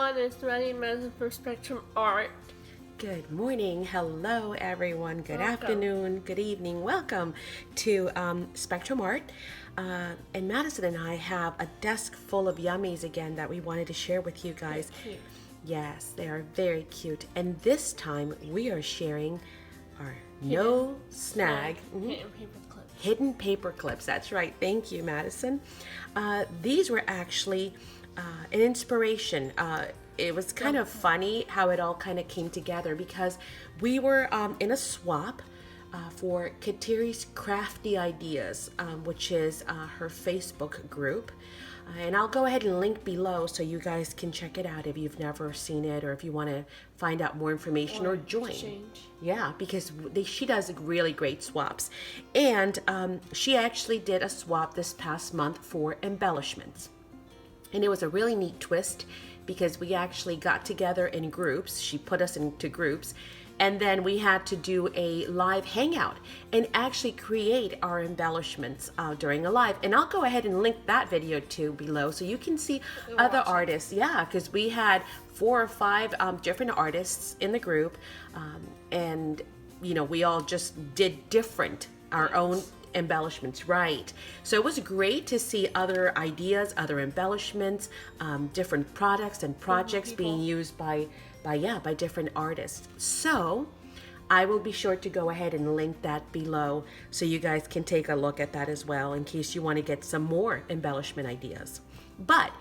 everyone, it's Madi Madison for Spectrum Art. Good morning. Hello, everyone. Good Welcome. afternoon. Good evening. Welcome to Spectrum Art. And Madison and I have a desk full of yummies again that we wanted to share with you guys. Cute. Yes, they are very cute. And this time we are sharing our No-Snag Hidden paper clips. hidden paper clips. That's right. Thank you, Madison. These were actually an inspiration. It was kind of funny how it all kind of came together because we were in a swap for Katiri's Crafty Ideas, which is her Facebook group. And I'll go ahead and link below so you guys can check it out if you've never seen it or if you want to find out more information or join. Exchange. Yeah, because she does really great swaps. And she actually did a swap this past month for embellishments. And it was a really neat twist because we actually got together in groups. She put us into groups. And then we had to do a live hangout and actually create our embellishments during a live. And I'll go ahead and link that video too below so you can see other artists. Yeah, because we had 4 or 5 different artists in the group. And, you know, we all just did our own embellishments, right? So it was great to see other ideas, other embellishments, different products and projects being used by different artists. So I will be sure to go ahead and link that below so you guys can take a look at that as well in case you want to get some more embellishment ideas. But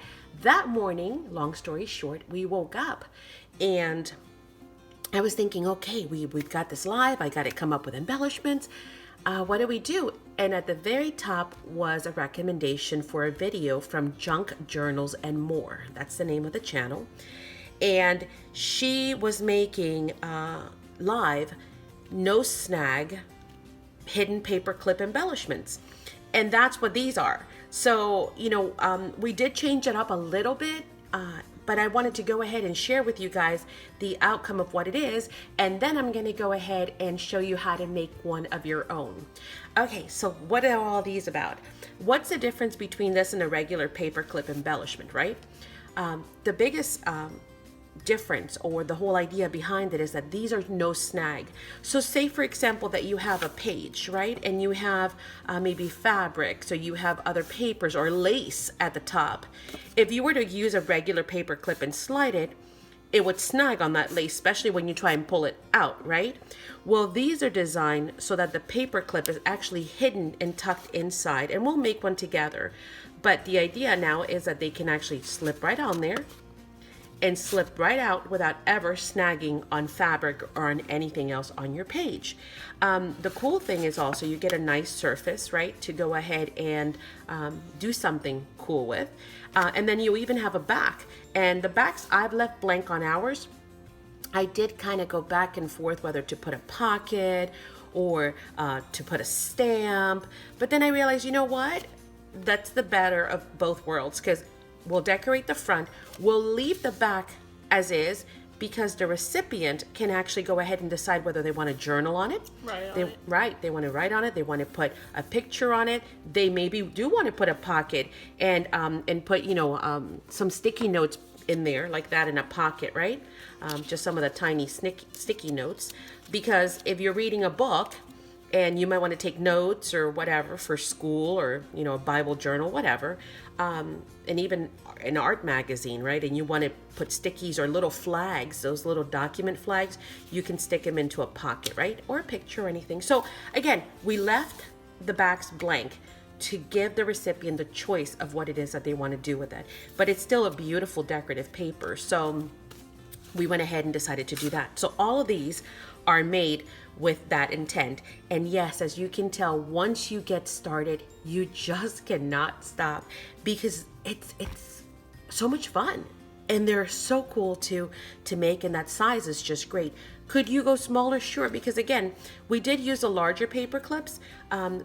that morning, long story short, we woke up and I was thinking, okay, we've got this live. I got to come up with embellishments. What do we do? And at the very top was a recommendation for a video from Junk Journals and More. That's the name of the channel. And she was making live No-Snag hidden paperclip embellishments. And that's what these are. So, you know, we did change it up a little bit, but I wanted to go ahead and share with you guys the outcome of what it is. And then I'm going to go ahead and show you how to make one of your own. Okay, so what are all these about? What's the difference between this and a regular paperclip embellishment, right? The biggest difference or the whole idea behind it is that these are no snag. So say for example that you have a page, right? And you have maybe fabric, so you have other papers or lace at the top. If you were to use a regular paper clip and slide it, it would snag on that lace, especially when you try and pull it out, right? Well, these are designed so that the paper clip is actually hidden and tucked inside, and we'll make one together. But the idea now is that they can actually slip right on there and slip right out without ever snagging on fabric or on anything else on your page. The cool thing is also you get a nice surface, right, to go ahead and do something cool with. And then you even have a back. And the backs I've left blank on ours. I did kind of go back and forth whether to put a pocket or to put a stamp. But then I realized, you know what? That's the better of both worlds because we'll decorate the front. We'll leave the back as is because the recipient can actually go ahead and decide whether they want to journal on it. Right, they want to write on it. They want to put a picture on it. They maybe do want to put a pocket and put, you know, some sticky notes in there like that in a pocket, right? Just some of the tiny sticky notes. Because if you're reading a book, and you might want to take notes or whatever for school or, you know, a Bible journal, whatever. And even an art magazine, right? And you want to put stickies or little flags, those little document flags, you can stick them into a pocket, right? Or a picture or anything. So again, we left the backs blank to give the recipient the choice of what it is that they want to do with it. But it's still a beautiful decorative paper. So we went ahead and decided to do that. So all of these are made with that intent. And yes, as you can tell, once you get started, you just cannot stop because it's so much fun. And they're so cool to make, and that size is just great. Could you go smaller? Sure, because again, we did use the larger paper clips.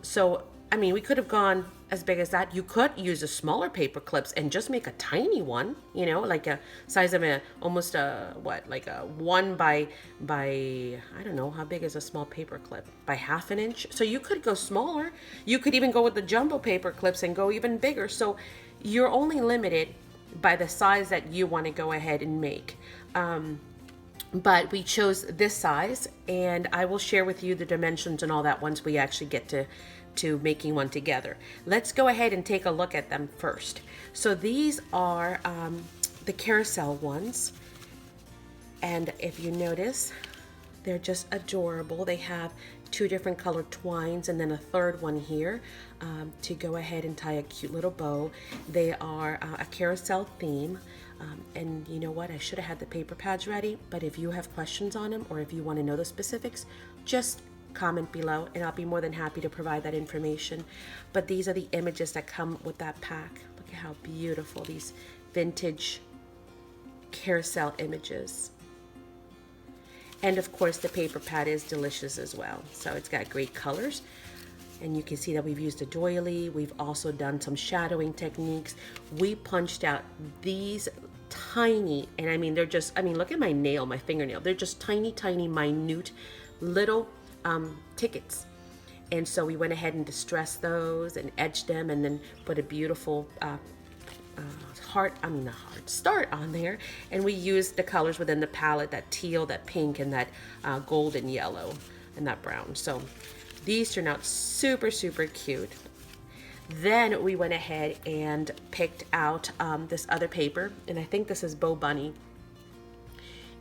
So I mean, we could have gone as big as that. You could use a smaller paper clips and just make a tiny one, you know, like a size of almost a 1 by I don't know, how big is a small paper clip? By 1/2 inch. So you could go smaller. You could even go with the jumbo paper clips and go even bigger. So you're only limited by the size that you want to go ahead and make. But we chose this size, and I will share with you the dimensions and all that once we actually get to making one together. Let's go ahead and take a look at them first. So these are the carousel ones, and if you notice, they're just adorable. They have 2 different colored twines and then a third one here to go ahead and tie a cute little bow. They are a carousel theme. And you know what, I should have had the paper pads ready, but if you have questions on them or if you want to know the specifics, just comment below and I'll be more than happy to provide that information. But these are the images that come with that pack. Look at how beautiful these vintage carousel images. And of course the paper pad is delicious as well. So it's got great colors. And you can see that we've used a doily. We've also done some shadowing techniques. We punched out these tiny, and I mean, they're just, I mean, look at my nail, my fingernail. They're just tiny, tiny, minute little tickets. And so we went ahead and distressed those and edged them and then put a beautiful start on there. And we used the colors within the palette, that teal, that pink, and that golden yellow and that brown. So these turned out super, super cute. Then we went ahead and picked out this other paper, and I think this is Bo Bunny.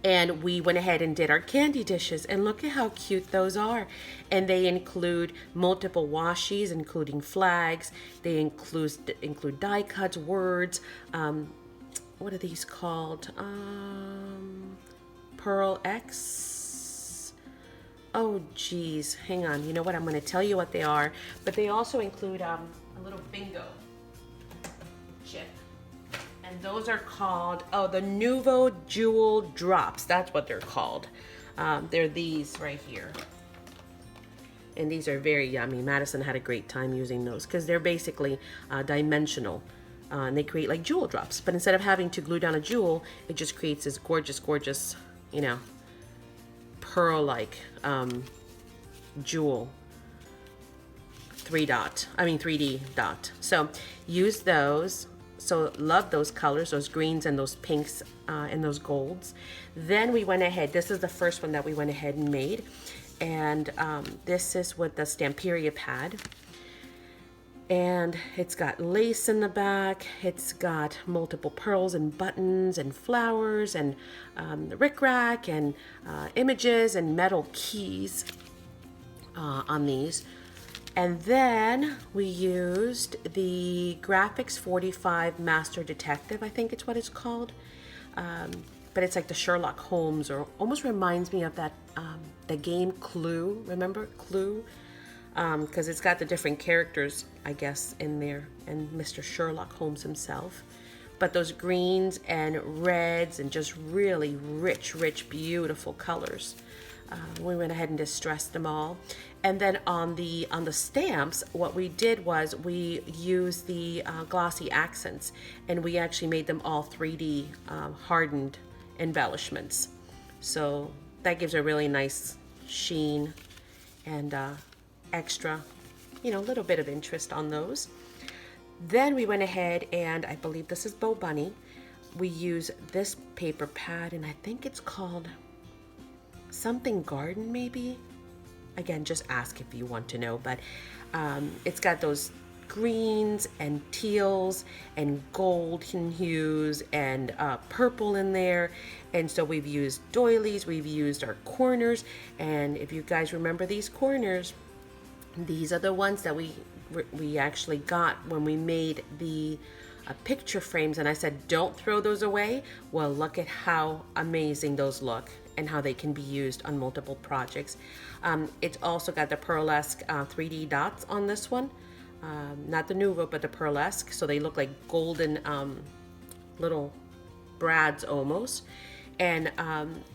And we went ahead and did our candy dishes, and look at how cute those are. And they include multiple washies, including flags. They include die cuts, words. What are these called? Pearl X. Oh geez, hang on. You know what? I'm going to tell you what they are. But they also include a little bingo chip. And those are called, oh, the Nouveau Jewel Drops. That's what they're called. They're these right here. And these are very yummy. Madison had a great time using those because they're basically dimensional. And they create like jewel drops. But instead of having to glue down a jewel, it just creates this gorgeous, gorgeous, you know, pearl-like jewel 3D dot. So use those. So love those colors, those greens and those pinks and those golds. Then we went ahead, this is the first one that we went ahead and made. And this is with the Stamperia pad. And it's got lace in the back. It's got multiple pearls and buttons and flowers and rickrack and images and metal keys on these. And then we used the Graphics 45 Master Detective, I think it's what it's called. But it's like the Sherlock Holmes, or almost reminds me of that, the game Clue, remember Clue? Because it's got the different characters, I guess, in there, and Mr. Sherlock Holmes himself. But those greens and reds and just really rich, beautiful colors. We went ahead and distressed them all. And then on the stamps, what we did was we used the glossy accents, and we actually made them all 3D hardened embellishments. So that gives a really nice sheen and extra, you know, a little bit of interest on those. Then we went ahead, and I believe this is Bo Bunny. We use this paper pad, and I think it's called something garden, maybe. Again, just ask if you want to know, but it's got those greens and teals and golden hues and purple in there. And so we've used doilies, we've used our corners, and if you guys remember these corners, these are the ones that we actually got when we made the picture frames, and I said don't throw those away. Well, look at how amazing those look and how they can be used on multiple projects. It's also got the Pearlesque 3D dots on this one. Not the Nouveau, but the Pearlesque. So they look like golden little brads almost. And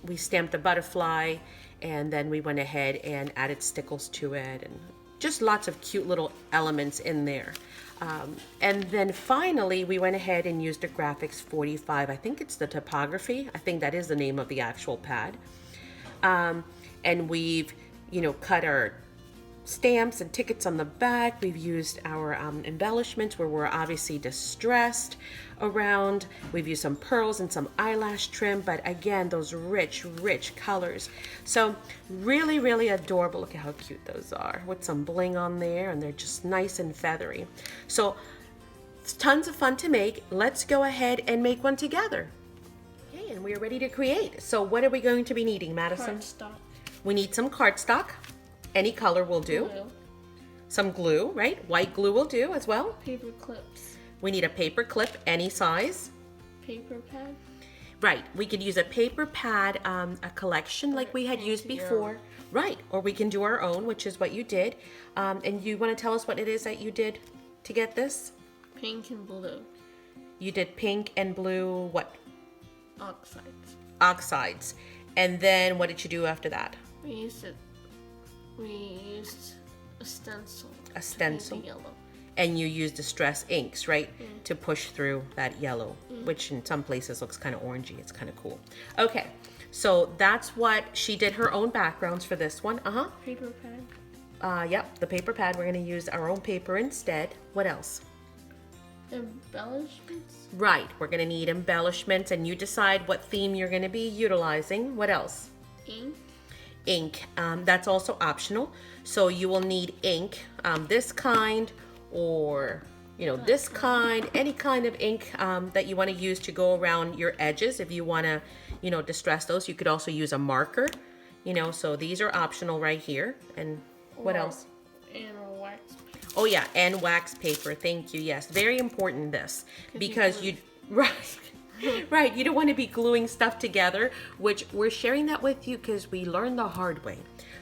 we stamped a butterfly, and then we went ahead and added stickles to it, and just lots of cute little elements in there. And then finally, we went ahead and used the Graphics 45. I think it's the typography. I think that is the name of the actual pad. And we've, you know, cut our stamps and tickets on the back. We've used our embellishments where we're obviously distressed around. We've used some pearls and some eyelash trim, but again, those rich colors. So really, really adorable. Look at how cute those are with some bling on there, and they're just nice and feathery. So it's tons of fun to make. Let's go ahead and make one together. Okay, and we are ready to create. So what are we going to be needing, Madison? Cardstock. We need some cardstock. Any color will do. Glue. Some glue, right? White glue will do as well. Paper clips. We need a paper clip, any size. Paper pad. Right, we could use a paper pad, a collection like we had used before. Right, or we can do our own, which is what you did. And you want to tell us what it is that you did to get this? Pink and blue. You did pink and blue, what? Oxides. Oxides. And then what did you do after that? We used a stencil. A stencil. To paint the yellow. And you use distress inks, right? To push through that yellow, which in some places looks kind of orangey. It's kind of cool. Okay, so that's what she did her own backgrounds for this one. Paper pad. Yep, the paper pad. We're going to use our own paper instead. What else? Embellishments. Right, we're going to need embellishments, and you decide what theme you're going to be utilizing. What else? Ink. Ink. That's also optional. So you will need ink, this kind, or this kind, any kind of ink that you want to use to go around your edges. If you want to distress those, you could also use a marker, so these are optional right here. And what else? And a wax paper. Oh yeah, and wax paper. Thank you. Yes, very important this, because right, you don't want to be gluing stuff together, which we're sharing that with you because we learned the hard way.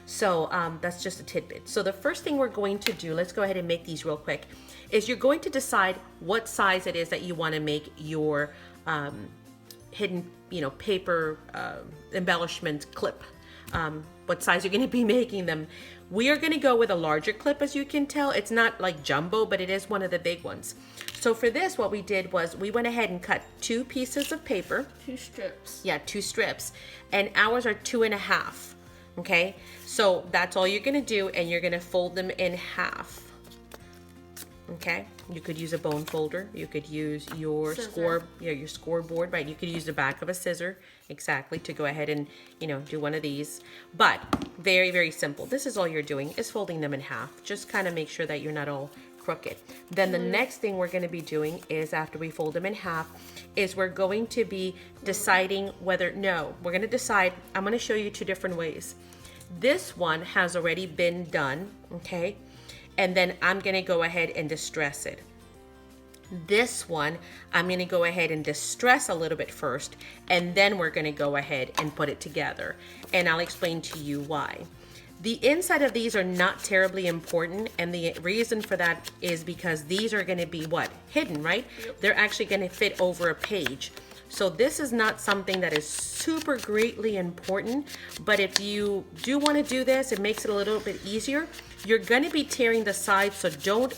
So that's just a tidbit. So the first thing we're going to do, let's go ahead and make these real quick, is you're going to decide what size it is that you want to make your hidden, paper embellishment clip. What size you're going to be making them. We are going to go with a larger clip, as you can tell. It's not like jumbo, but it is one of the big ones. So for this, what we did was we went ahead and cut 2 pieces of paper. 2 strips. Yeah, 2 strips. And ours are 2.5. Okay, so that's all you're going to do, and you're going to fold them in half. Okay, you could use a bone folder. You could use your your scoreboard, right? You could use the back of a scissor, exactly, to go ahead and do one of these. But very, very simple. This is all you're doing, is folding them in half. Just kind of make sure that you're not all crooked. Then the next thing we're going to be doing is, after we fold them in half, is we're going to be deciding whether, we're going to decide. I'm going to show you 2 different ways. This one has already been done, okay? And then I'm going to go ahead and distress it. This one, I'm going to go ahead and distress a little bit first, and then we're going to go ahead and put it together. And I'll explain to you why. The inside of these are not terribly important, and the reason for that is because these are going to be hidden, right? Yep. They're actually going to fit over a page. So this is not something that is super greatly important, but if you do want to do this, it makes it a little bit easier. You're going to be tearing the sides, so don't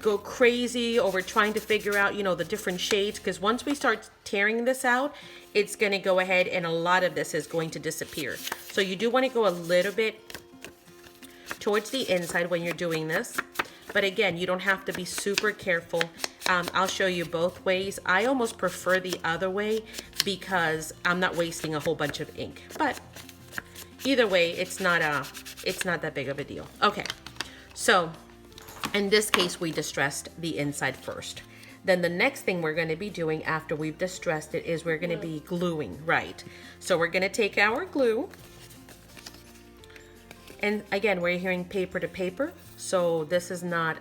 go crazy over trying to figure out, the different shades, because once we start tearing this out, it's going to go ahead and a lot of this is going to disappear. So you do want to go a little bit towards the inside when you're doing this. But again, you don't have to be super careful. I'll show you both ways. I almost prefer the other way because I'm not wasting a whole bunch of ink. But either way, it's not that big of a deal. Okay, so in this case, we distressed the inside first. Then the next thing we're going to be doing after we've distressed it is we're going to be gluing, right? So we're going to take our glue. And again, we're adhering paper to paper. So this is not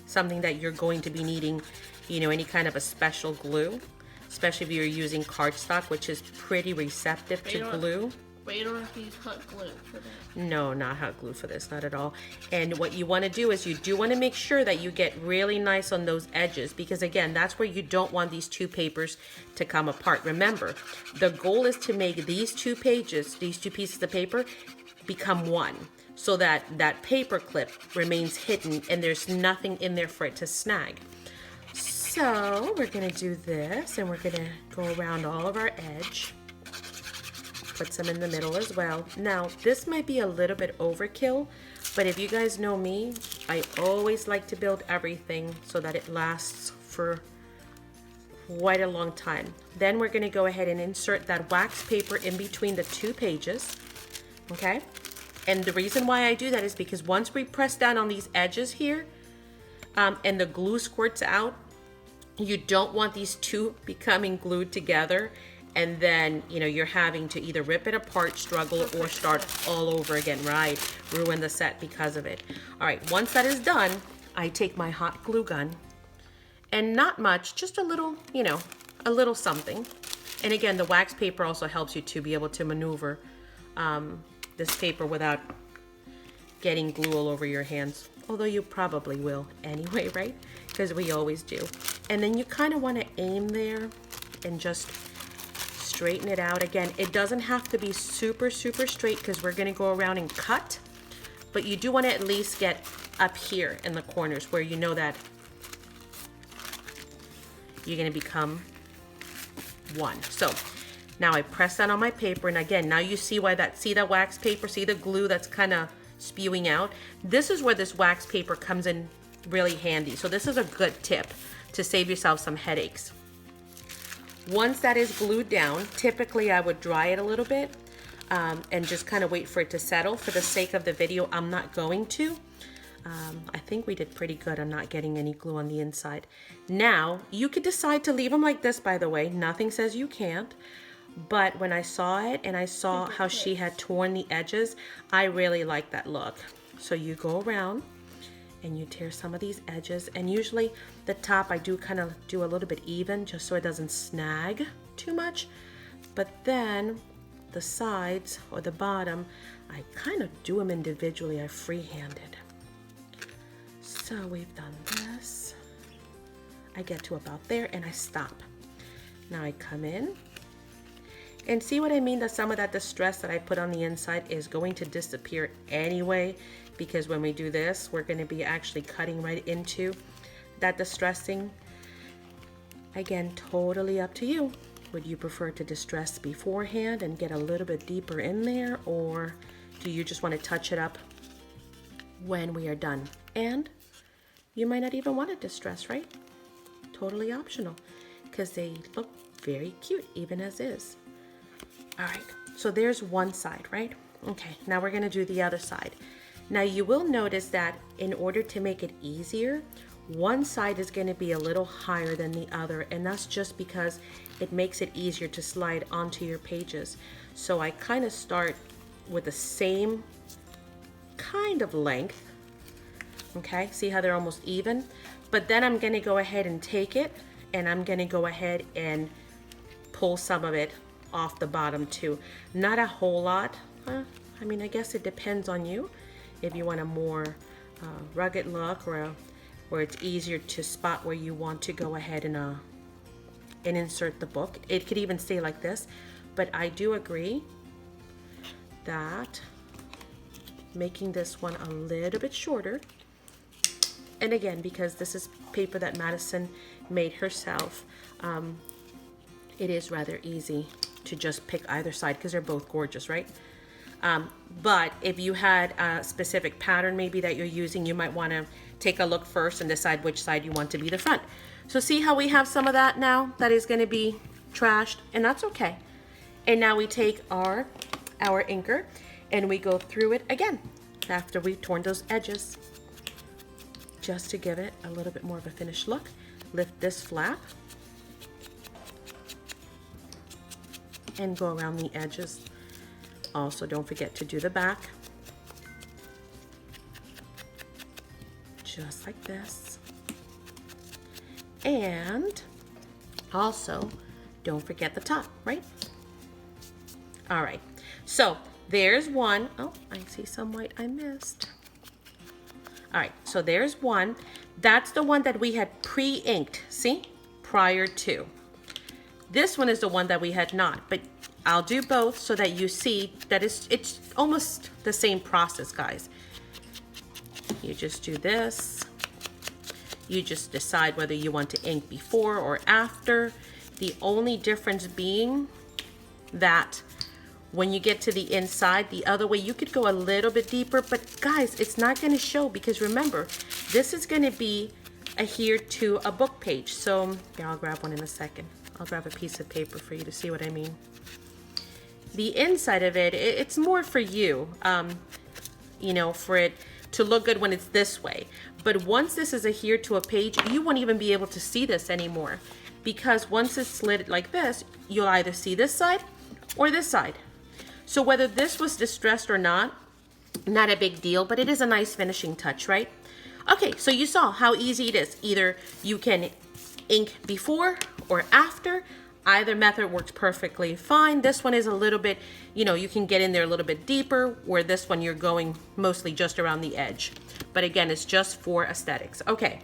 something that you're going to be needing, any kind of a special glue, especially if you're using cardstock, which is pretty receptive to glue. But you don't have to use hot glue for that. No, not hot glue for this, not at all. And what you want to do is you do want to make sure that you get really nice on those edges, because again, that's where you don't want these 2 papers to come apart. Remember, the goal is to make these 2 pages, these 2 pieces of paper, become one, so that that paper clip remains hidden and there's nothing in there for it to snag. So we're going to do this, and we're going to go around all of our edge. put some in the middle as well. Now, this might be a little bit overkill, but if you guys know me, I always like to build everything so that it lasts for quite a long time. Then we're going to go ahead and insert that wax paper in between the two pages, okay? And the reason why I do that is because once we press down on these edges here, and the glue squirts out, you don't want these two becoming glued together, and then, you know, you're having to either rip it apart, struggle, or start all over again, right? Ruin the set because of it. All right, once that is done, I take my hot glue gun, and not much, just a little, you know, a little something. And again, the wax paper also helps you to be able to maneuver this paper without getting glue all over your hands. Although you probably will anyway, right? Because we always do. And then you kind of want to aim there and just straighten it out. Again, it doesn't have to be super, super straight because we're going to go around and cut. But you do want to at least get up here in the corners where you know that you're going to become one. So now I press that on my paper, and again, now you see why see that wax paper, see the glue that's kind of spewing out? This is where this wax paper comes in really handy. So this is a good tip to save yourself some headaches. Once that is glued down, typically I would dry it a little bit and just kind of wait for it to settle. For the sake of the video, I'm not going to. I think we did pretty good on not getting any glue on the inside. Now, you could decide to leave them like this, by the way. Nothing says you can't. But when I saw it and I saw how she had torn the edges, I really like that look. So you go around and you tear some of these edges. And usually the top I do kind of do a little bit even just so it doesn't snag too much. But then the sides or the bottom, I kind of do them individually. I freehanded. So we've done this. I get to about there and I stop. Now I come in. And see what I mean, that some of that distress that I put on the inside is going to disappear anyway, because when we do this, we're going to be actually cutting right into that distressing. Again, totally up to you. Would you prefer to distress beforehand and get a little bit deeper in there, or do you just want to touch it up when we are done? And you might not even want to distress, right? Totally optional, because they look very cute even as is. All right, so there's one side, right? Okay, now we're gonna do the other side. Now you will notice that in order to make it easier, one side is gonna be a little higher than the other, and that's just because it makes it easier to slide onto your pages. So I kind of start with the same kind of length, okay? See how they're almost even? But then I'm gonna go ahead and take it, and I'm gonna go ahead and pull some of it off the bottom too. Not a whole lot. I mean, I guess it depends on you. If you want a more rugged look, or where it's easier to spot where you want to go ahead and insert the book. It could even stay like this, but I do agree that making this one a little bit shorter, and again, because this is paper that Madison made herself, it is rather easy to just pick either side because they're both gorgeous, right? But if you had a specific pattern maybe that you're using, you might want to take a look first and decide which side you want to be the front. So see how we have some of that now that is going to be trashed, and that's okay. And now we take our inker and we go through it again after we've torn those edges, just to give it a little bit more of a finished look. Lift this flap and go around the edges. Also, don't forget to do the back, just like this. And also, don't forget the top, right? All right, so there's one. Oh, I see some white I missed. All right, so there's one. That's the one that we had pre-inked, see, prior to. This one is the one that we had not, but I'll do both so that you see that it's almost the same process, guys. You just do this. You just decide whether you want to ink before or after. The only difference being that when you get to the inside the other way, you could go a little bit deeper, but guys, it's not going to show because remember, this is going to be adhered to a book page. So here, I'll grab one in a second. I'll grab a piece of paper for you to see what I mean. The inside of it, it's more for you, you know, for it to look good when it's this way. But once this is adhered to a page, you won't even be able to see this anymore, because once it's slid like this, you'll either see this side or this side. So whether this was distressed or not a big deal, but it is a nice finishing touch, right? Okay, so you saw how easy it is. Either you can ink before or after. Either method works perfectly fine. This one is a little bit, you know, you can get in there a little bit deeper, where this one you're going mostly just around the edge. But again, it's just for aesthetics. Okay,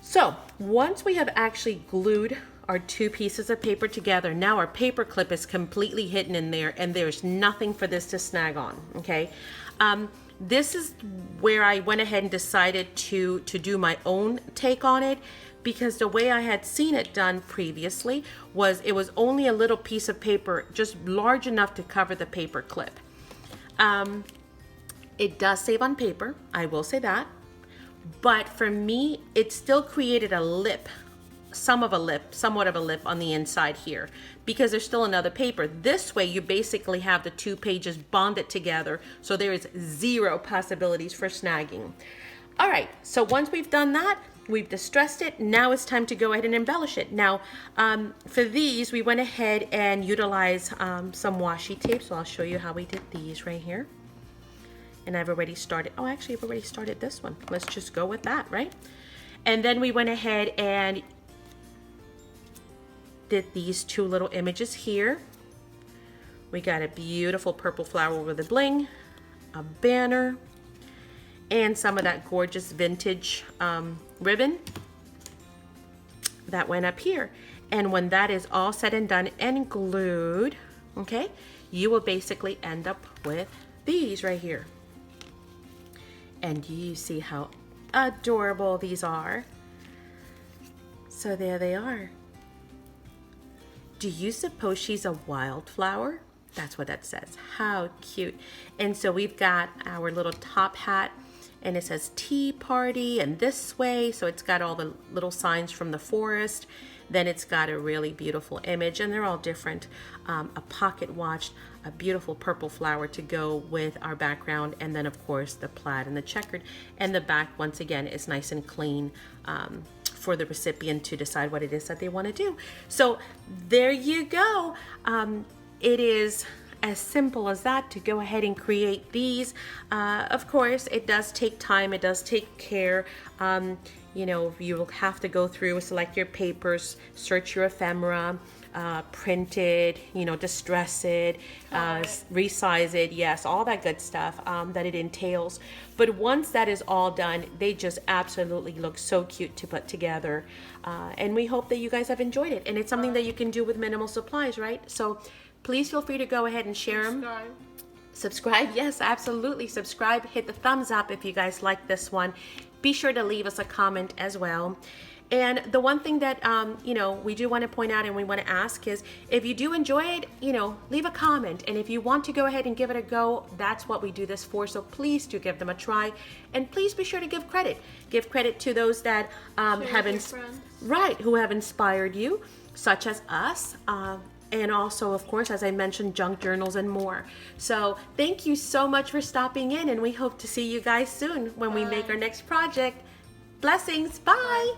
so once we have actually glued our two pieces of paper together, now our paper clip is completely hidden in there and there's nothing for this to snag on, okay? This is where I went ahead and decided to do my own take on it, because the way I had seen it done previously was it was only a little piece of paper, just large enough to cover the paper clip. It does save on paper, I will say that, but for me, it still created a lip, somewhat of a lip on the inside here, because there's still another paper. This way you basically have the two pages bonded together, so there is zero possibilities for snagging. All right, so once we've done that, we've distressed it, now it's time to go ahead and embellish it. Now, for these, we went ahead and utilized some washi tape, so I'll show you how we did these right here. And I've already started, oh, actually I've already started this one. Let's just go with that, right? And then we went ahead and did these two little images here. We got a beautiful purple flower with a bling, a banner, and some of that gorgeous vintage ribbon that went up here. And when that is all said and done and glued, okay, you will basically end up with these right here. And you see how adorable these are. So there they are. Do you suppose she's a wildflower? That's what that says. How cute. And so we've got our little top hat, and it says tea party and this way. So it's got all the little signs from the forest. Then it's got a really beautiful image, and they're all different. A pocket watch, a beautiful purple flower to go with our background, and then of course the plaid and the checkered. And the back, once again, is nice and clean for the recipient to decide what it is that they want to do. So there you go. It is as simple as that to go ahead and create these. Of course, it does take time, it does take care. You know, you will have to go through, select your papers, search your ephemera, print it, you know, distress it, resize it, yes, all that good stuff that it entails. But once that is all done, they just absolutely look so cute to put together. And we hope that you guys have enjoyed it. And it's something that you can do with minimal supplies, right? So please feel free to go ahead and share them. Subscribe, yes, absolutely. Subscribe, hit the thumbs up if you guys like this one. Be sure to leave us a comment as well. And the one thing that, you know, we do want to point out and we want to ask is, if you do enjoy it, you know, leave a comment. And if you want to go ahead and give it a go, that's what we do this for. So please do give them a try. And please be sure to give credit. Give credit to those that who have inspired you, such as us. And also, of course, as I mentioned, junk journals and more. So thank you so much for stopping in, and we hope to see you guys soon when we make our next project. Blessings. Bye.